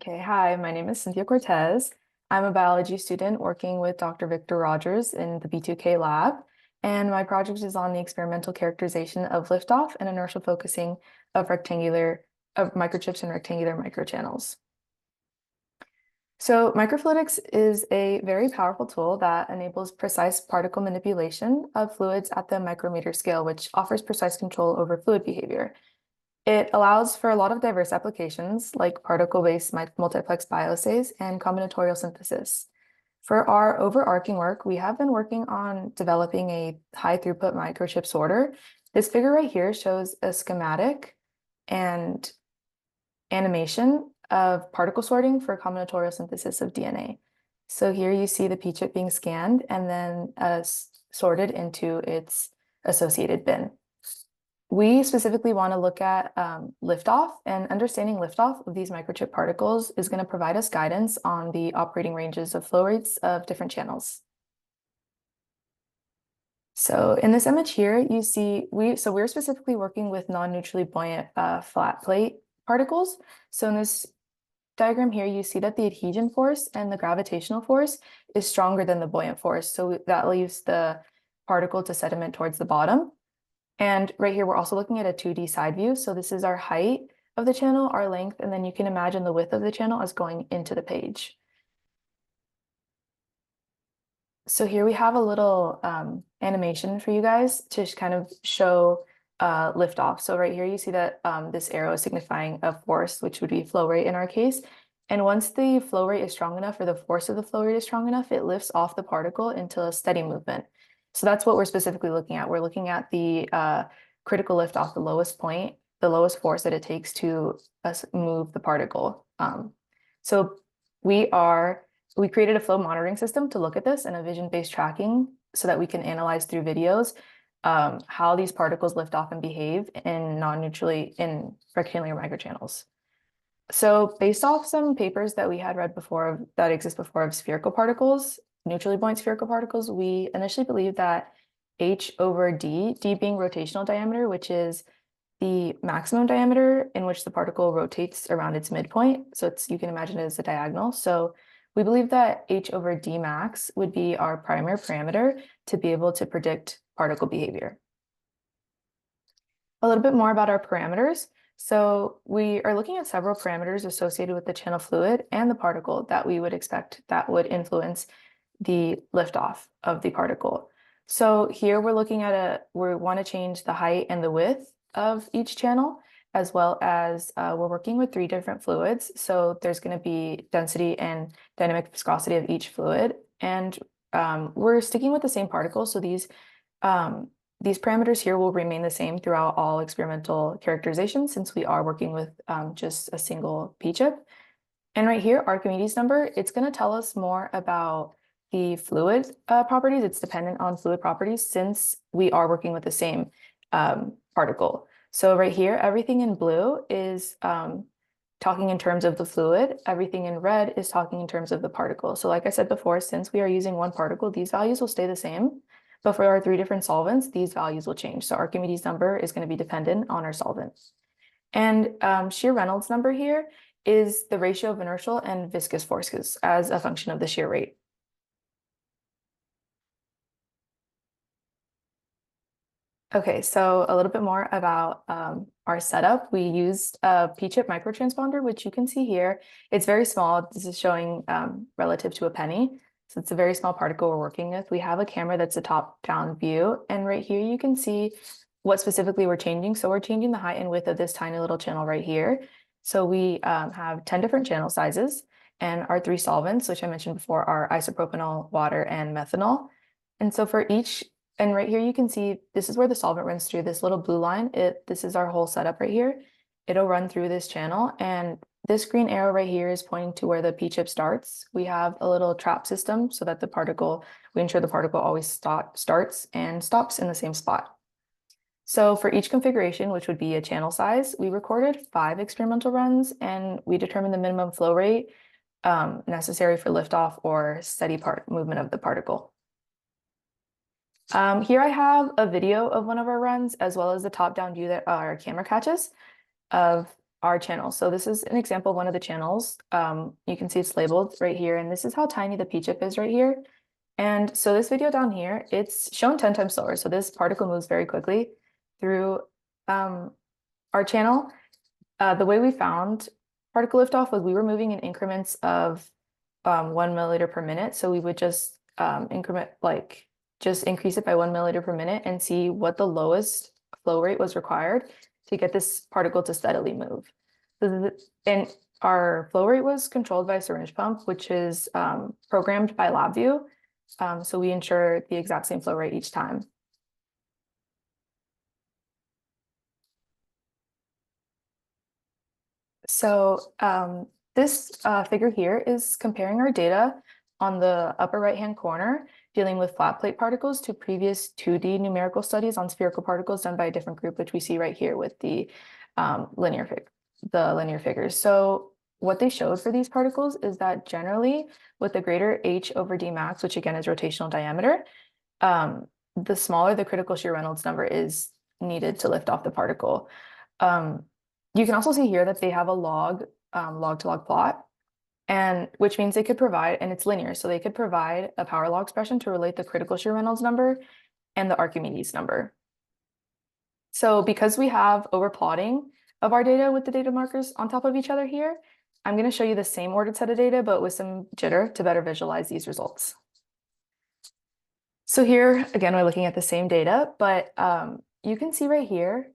Okay, hi, my name is Cynthia Cortes. I'm a biology student working with Dr. Victor Rodgers in the B2K lab, and my project is on the experimental characterization of liftoff and inertial focusing of microchips and rectangular microchannels. So microfluidics is a very powerful tool that enables precise particle manipulation of fluids at the micrometer scale, which offers precise control over fluid behavior. It allows for a lot of diverse applications like particle-based multiplexed bioassays and combinatorial synthesis. For our overarching work, we have been working on developing a high-throughput microchip sorter. This figure right here shows a schematic and animation of particle sorting for combinatorial synthesis of DNA. So here you see the p-chip being scanned and then sorted into its associated bin. We specifically want to look at liftoff, and understanding liftoff of these microchip particles is going to provide us guidance on the operating ranges of flow rates of different channels. So in this image here, you see we're specifically working with non-neutrally buoyant flat plate particles. So in this diagram here, you see that the adhesion force and the gravitational force is stronger than the buoyant force. So that leaves the particle to sediment towards the bottom. And right here, we're also looking at a 2D side view. So this is our height of the channel, our length, and then you can imagine the width of the channel as going into the page. So here we have a little animation for you guys to kind of show liftoff. So right here, you see that this arrow is signifying a force, which would be flow rate in our case. And once the flow rate is strong enough, or the force of the flow rate is strong enough, it lifts off the particle into a steady movement. So that's what we're specifically looking at. We're looking at the critical lift off the lowest point, the lowest force that it takes to move the particle. So we created a flow monitoring system to look at this and a vision-based tracking so that we can analyze through videos how these particles lift off and behave in rectangular microchannels. So based off some papers that we had read before that exist before of spherical particles, neutrally buoyant spherical particles, we initially believed that h over d, d being rotational diameter, which is the maximum diameter in which the particle rotates around its midpoint. So you can imagine it as a diagonal. So we believe that h over d max would be our primary parameter to be able to predict particle behavior. A little bit more about our parameters. So we are looking at several parameters associated with the channel fluid and the particle that we would expect that would influence the liftoff of the particle. So here we're looking at we want to change the height and the width of each channel, as well as we're working with 3 different fluids. So there's going to be density and dynamic viscosity of each fluid. And we're sticking with the same particles. So these parameters here will remain the same throughout all experimental characterization since we are working with just a single p-chip. And right here, Archimedes number, it's going to tell us more about the fluid properties. It's dependent on fluid properties since we are working with the same particle. So right here, everything in blue is talking in terms of the fluid. Everything in red is talking in terms of the particle. So like I said before, since we are using one particle, these values will stay the same. But for our 3 different solvents, these values will change. So Archimedes number is going to be dependent on our solvent. And shear Reynolds number here is the ratio of inertial and viscous forces as a function of the shear rate. Okay, so a little bit more about our setup. We used a p-chip microtransponder, which you can see here. It's very small. This is showing relative to a penny. So it's a very small particle we're working with. We have a camera that's a top-down view. And right here, you can see what specifically we're changing. So we're changing the height and width of this tiny little channel right here. So we have 10 different channel sizes. And our 3 solvents, which I mentioned before, are isopropanol, water, and methanol. And so for each and right here, you can see this is where the solvent runs through this little blue line. This is our whole setup right here. It'll run through this channel. And this green arrow right here is pointing to where the p-chip starts. We have a little trap system so that we ensure the particle always starts and stops in the same spot. So for each configuration, which would be a channel size, we recorded 5 experimental runs and we determined the minimum flow rate necessary for liftoff or steady movement of the particle. Here I have a video of one of our runs, as well as the top-down view that our camera catches of our channel. So this is an example of one of the channels. You can see it's labeled right here, and this is how tiny the P-chip is right here. And so this video down here, it's shown 10 times slower. So this particle moves very quickly through our channel. The way we found particle liftoff was we were moving in increments of 1 milliliter per minute. So we would just just increase it by 1 milliliter per minute and see what the lowest flow rate was required to get this particle to steadily move. And our flow rate was controlled by a syringe pump, which is programmed by LabVIEW. So we ensure the exact same flow rate each time. So this figure here is comparing our data on the upper right-hand corner, dealing with flat plate particles to previous 2D numerical studies on spherical particles done by a different group, which we see right here with the linear figures. So what they showed for these particles is that generally with the greater h over d max, which again is rotational diameter, the smaller the critical shear Reynolds number is needed to lift off the particle. You can also see here that they have a log to log plot, and which means they could provide, and it's linear, so they could provide a power law expression to relate the critical shear Reynolds number and the Archimedes number. So because we have overplotting of our data with the data markers on top of each other here, I'm going to show you the same ordered set of data, but with some jitter to better visualize these results. So here, again, we're looking at the same data, but you can see right here,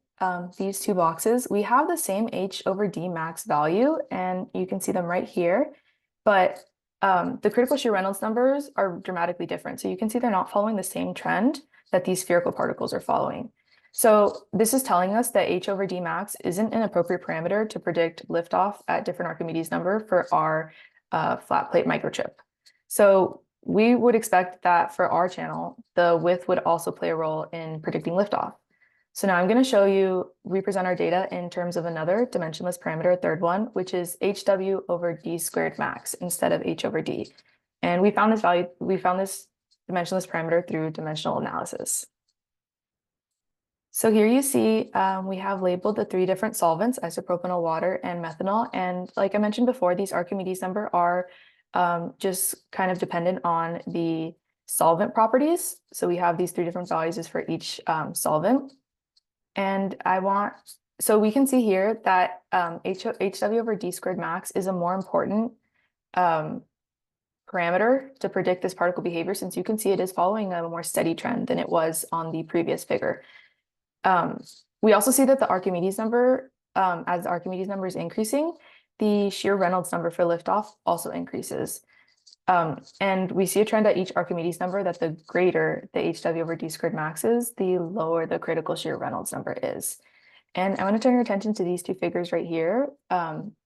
these two boxes, we have the same h over d max value, and you can see them right here, but the critical shear Reynolds numbers are dramatically different. So you can see they're not following the same trend that these spherical particles are following. So this is telling us that h over d max isn't an appropriate parameter to predict liftoff at different Archimedes number for our flat plate microchip. So we would expect that for our channel, the width would also play a role in predicting liftoff. So now I'm going to represent our data in terms of another dimensionless parameter, a third one, which is hw over d squared max instead of h over d. And we found this dimensionless parameter through dimensional analysis. So here you see we have labeled the 3 different solvents, isopropanol, water, and methanol. And like I mentioned before, these Archimedes number are just kind of dependent on the solvent properties. So we have these 3 different values for each solvent. And so we can see here that hw over d squared max is a more important parameter to predict this particle behavior, since you can see it is following a more steady trend than it was on the previous figure. We also see that the Archimedes number, as the Archimedes number is increasing, the shear Reynolds number for liftoff also increases. And we see a trend at each Archimedes number that the greater the hw over d squared max is, the lower the critical shear Reynolds number is. And I want to turn your attention to these 2 figures right here,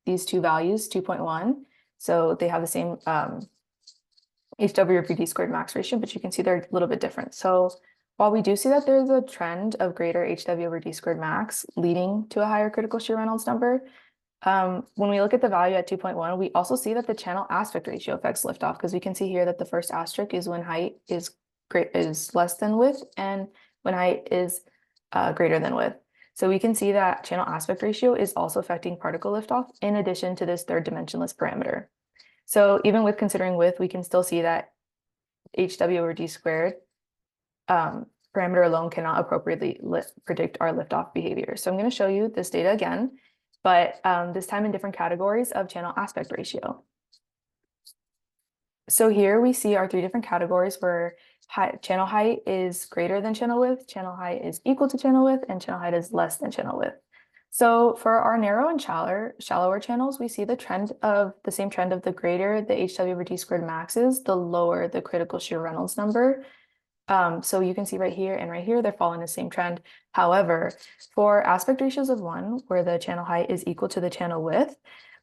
these 2 values, 2.1. So they have the same hw over d squared max ratio, but you can see they're a little bit different. So while we do see that there's a trend of greater hw over d squared max leading to a higher critical shear Reynolds number, when we look at the value at 2.1, we also see that the channel aspect ratio affects liftoff, because we can see here that the first asterisk is when height is less than width, and when height is greater than width. So we can see that channel aspect ratio is also affecting particle liftoff in addition to this 3rd dimensionless parameter. So even with considering width, we can still see that hw over d squared parameter alone cannot appropriately predict our liftoff behavior. So I'm going to show you this data again, but this time in different categories of channel aspect ratio. So here we see our 3 different categories where channel height is greater than channel width, channel height is equal to channel width, and channel height is less than channel width. So for our narrow and shallower channels, we see the same trend of the greater the hw over d squared max is, the lower the critical shear Reynolds number. So you can see right here and right here, they're following the same trend. However, for aspect ratios of 1, where the channel height is equal to the channel width,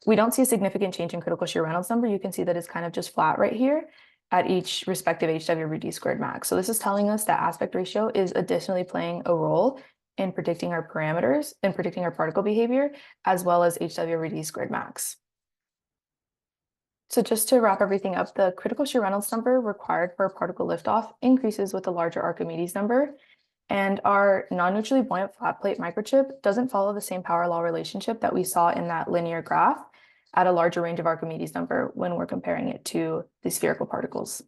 we don't see a significant change in critical shear Reynolds number. You can see that it's kind of just flat right here at each respective hw over d squared max. So this is telling us that aspect ratio is additionally playing a role in predicting our parameters and predicting our particle behavior, as well as hw over d squared max. So just to wrap everything up, the critical shear Reynolds number required for a particle liftoff increases with a larger Archimedes number. And our non-neutrally buoyant flat plate microchip doesn't follow the same power law relationship that we saw in that linear graph at a larger range of Archimedes number when we're comparing it to the spherical particles.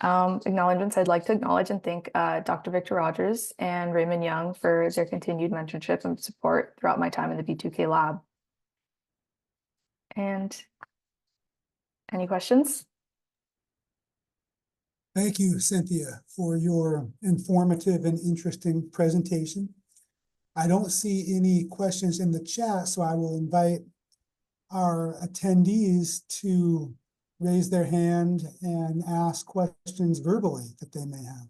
Acknowledgements, I'd like to acknowledge and thank Dr. Victor Rodgers and Raymond Young for their continued mentorship and support throughout my time in the B2K lab. And any questions? Thank you, Cynthia, for your informative and interesting presentation. I don't see any questions in the chat, so I will invite our attendees to raise their hand and ask questions verbally that they may have.